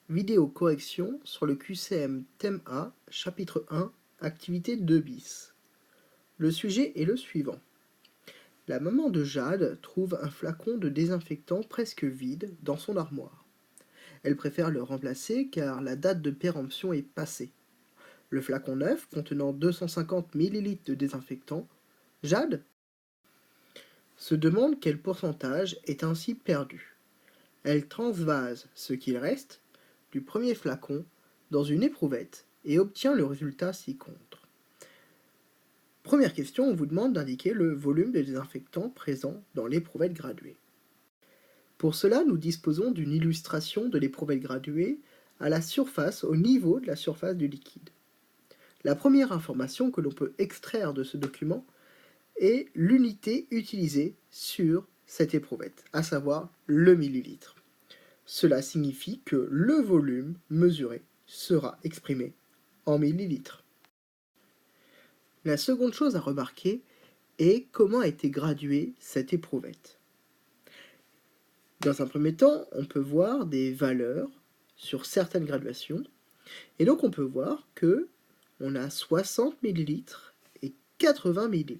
Vidéo correction sur le QCM Thème A, chapitre 1, activité 2 bis. Le sujet est le suivant. La maman de Jade trouve un flacon de désinfectant presque vide dans son armoire. Elle préfère le remplacer car la date de péremption est passée. Le flacon neuf, contenant 250 ml de désinfectant, Jade se demande quel pourcentage est ainsi perdu. Elle transvase ce qu'il reste du premier flacon dans une éprouvette et obtient le résultat ci-contre. Première question, on vous demande d'indiquer le volume de désinfectant présent dans l'éprouvette graduée. Pour cela, nous disposons d'une illustration de l'éprouvette graduée à la surface, au niveau de la surface du liquide. La première information que l'on peut extraire de ce document est l'unité utilisée sur cette éprouvette, à savoir le millilitre. Cela signifie que le volume mesuré sera exprimé en millilitres. La seconde chose à remarquer est comment a été graduée cette éprouvette. Dans un premier temps, on peut voir des valeurs sur certaines graduations, et donc on peut voir que on a 60 ml et 80 ml.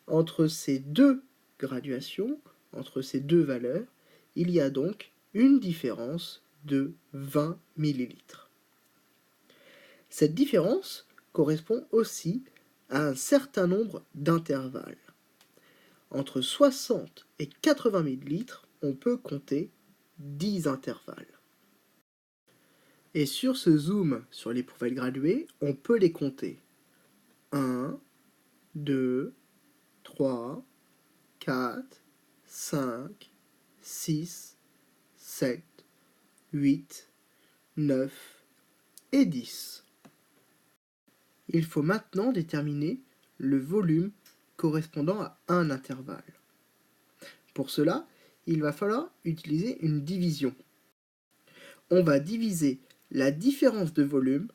Entre ces deux graduations, entre ces deux valeurs, il y a donc une différence de 20 ml. Cette différence correspond aussi à un certain nombre d'intervalles. Entre 60 et 80 ml, on peut compter 10 intervalles. Et sur ce zoom sur l'éprouvette graduée, on peut les compter. 1, 2, 3, 4, 5, 6, 7, 8, 9 et 10. Il faut maintenant déterminer le volume correspondant à un intervalle. Pour cela, il va falloir utiliser une division. On va diviser la différence de volume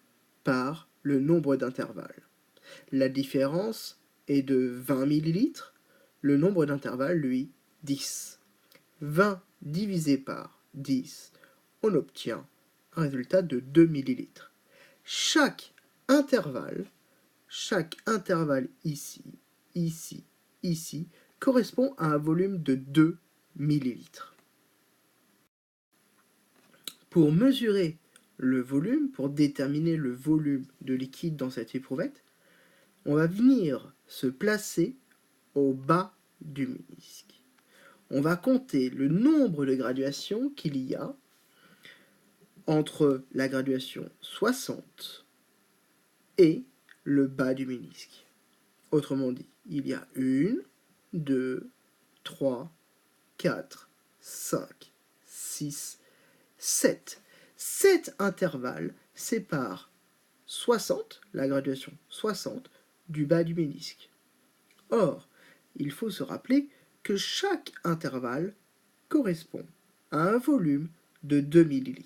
par le nombre d'intervalles. La différence est de 20 ml, le nombre d'intervalles, lui, 10. 20 divisé par 10, on obtient un résultat de 2 ml. Chaque intervalle ici, ici, ici, correspond à un volume de 2 ml. Pour mesurer le volume, pour déterminer le volume de liquide dans cette éprouvette, on va venir se placer au bas du ménisque. On va compter le nombre de graduations qu'il y a entre la graduation 60 et le bas du ménisque. Autrement dit, il y a 1, 2, 3, 4, 5, 6, 7. 7 intervalles séparent 60, la graduation 60, du bas du ménisque. Or, il faut se rappeler que chaque intervalle correspond à un volume de 2 ml.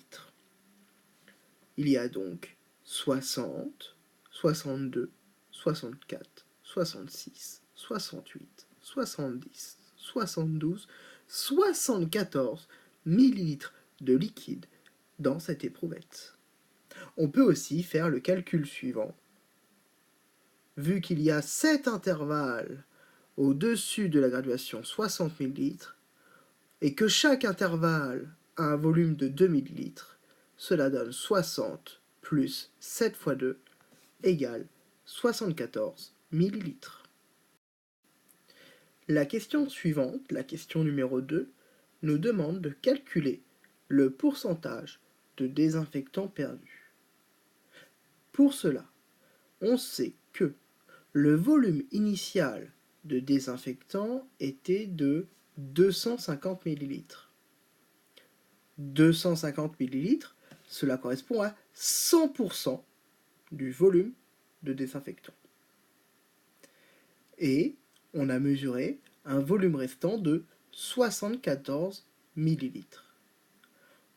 Il y a donc 60, 62, 64, 66, 68, 70, 72, 74 millilitres de liquide dans cette éprouvette. On peut aussi faire le calcul suivant. Vu qu'il y a 7 intervalles au-dessus de la graduation 60 ml et que chaque intervalle a un volume de 2 ml, cela donne 60 plus 7 fois 2 égale 74 ml. La question suivante, la question numéro 2, nous demande de calculer le pourcentage de désinfectant perdu. Pour cela, on sait que le volume initial de désinfectant était de 250 ml. 250 ml, cela correspond à 100% du volume de désinfectant. Et on a mesuré un volume restant de 74 ml.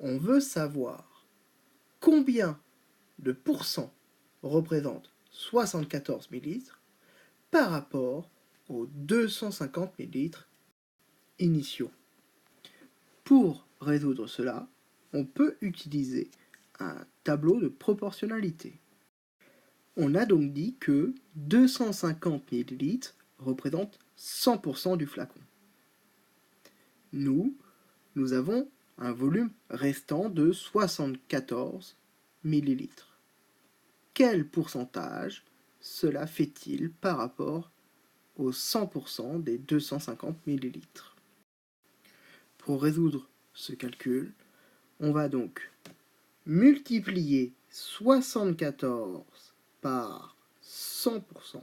On veut savoir combien de pourcents représente 74 ml par rapport aux 250 ml initiaux. Pour résoudre cela, on peut utiliser un tableau de proportionnalité. On a donc dit que 250 ml représentent 100% du flacon. Nous avons un volume restant de 74 ml. Quel pourcentage cela fait-il par rapport aux 100% des 250 ml? Pour résoudre ce calcul, on va donc multiplier 74 par 100%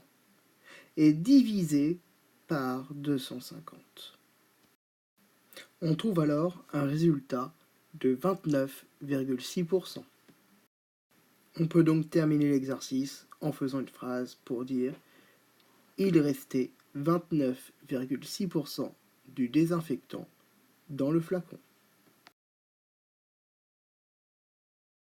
et diviser par 250. On trouve alors un résultat de 29,6%. On peut donc terminer l'exercice en faisant une phrase pour dire « Il restait 29,6% du désinfectant dans le flacon ».